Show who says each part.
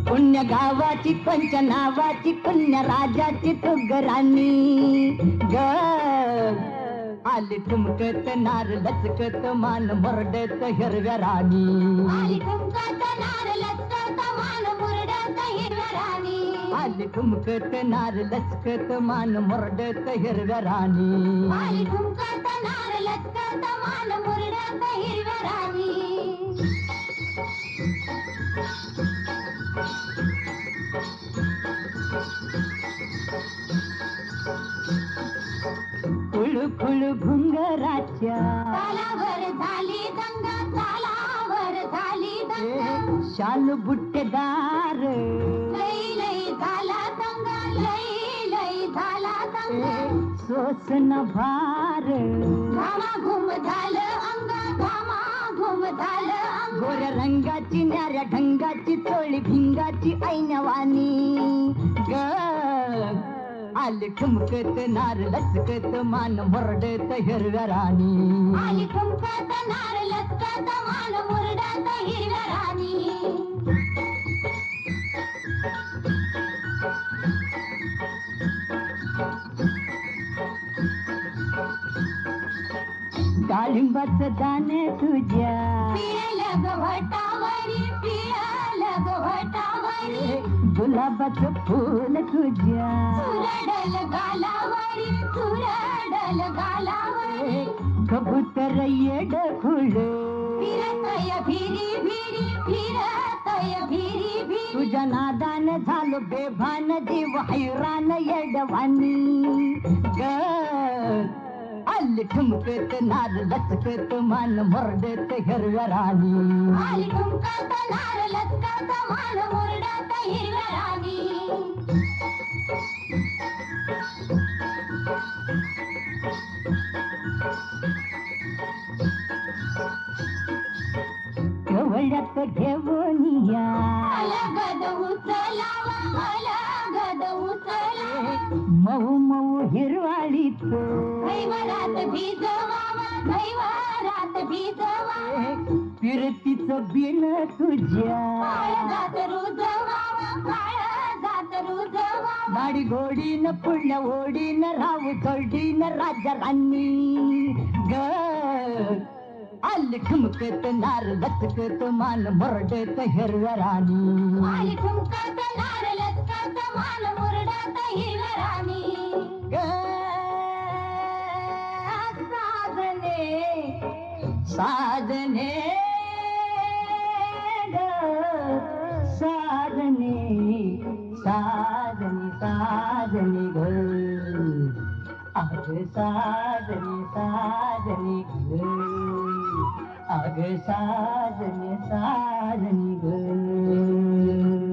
Speaker 1: पुण्य गावाची पंच नावाची पुण्य राजाची तू राणी ग आली ठुमकत नार लचकत मान मुरडत हिरव्या राणी
Speaker 2: आली ठुमकत नार लचकत मान मुरडत हिरव्या राणी
Speaker 1: आली ठुमकत नार लचकत मान मुरडत हिरव्या राणी
Speaker 2: आली ठुमकत नार लचकत मान मुरडत हिरव्या राणी
Speaker 1: खुळखुळ घुंगराच्या
Speaker 2: तालावर झाली दंग तालावर झाली दंग
Speaker 1: शाल बुट्टेदार
Speaker 2: लई लई झाला दंग लई लई झाला दंग
Speaker 1: सोसन भार
Speaker 2: घामाघूम झालं अंग घामाघूम झालं अंग
Speaker 1: गोऱ्या रंगाची न्याऱ्या ढंगाची चोळी भिंगाची ऐनवानी ग आली ठुमकत नार लचकत मान मुरडत हिरव्या राणी
Speaker 2: आली ठुमकत नार लचकत मान मुरडत हिरव्या राणी
Speaker 1: डाळिंबाचं दाणे तुझ्या
Speaker 2: पिळलं गव्हाटावरी पिळलं गव्हाटावरी
Speaker 1: गुलाबाचं फूल तुझ्या
Speaker 2: चुरडल गालावरी चुरडल गालावरी
Speaker 1: कबूतर येड खुळ
Speaker 2: फिरतय भिरी भिरी फिरतय भिरी भिरी
Speaker 1: तुझ्या नादान झालो बेभान जीव हैरान येडवानी ग आली ठुमकत नार लचकत मान मुरडत हिरव्या राणी
Speaker 2: आली ठुमकत नार लचकत मान मुरडत हिरव्या राणी
Speaker 1: कवळ्यात घेऊन या
Speaker 2: अलगद उचलावा अलगद उचलावा
Speaker 1: मऊ मऊ हिरवाळीत
Speaker 2: घैवरात भिजवावा घैवरात भिजवावा
Speaker 1: फिरतीचं बिन तुझ्या
Speaker 2: काळजात रुजवावा काळजात रुजवावा
Speaker 1: गाडी घोडीन पुढल्या ओढीन राव चढीन राजा राणी ग आली ठुमकत नार लचकत मान मुरडत हिरव्या राणी
Speaker 2: आली ठुमकत नार लचकत मान मुरडत हिरव्या राणी
Speaker 1: ग साजने साजने ग साजने साजने साजने ग अग साजने साजने ग अग साजने साजने ग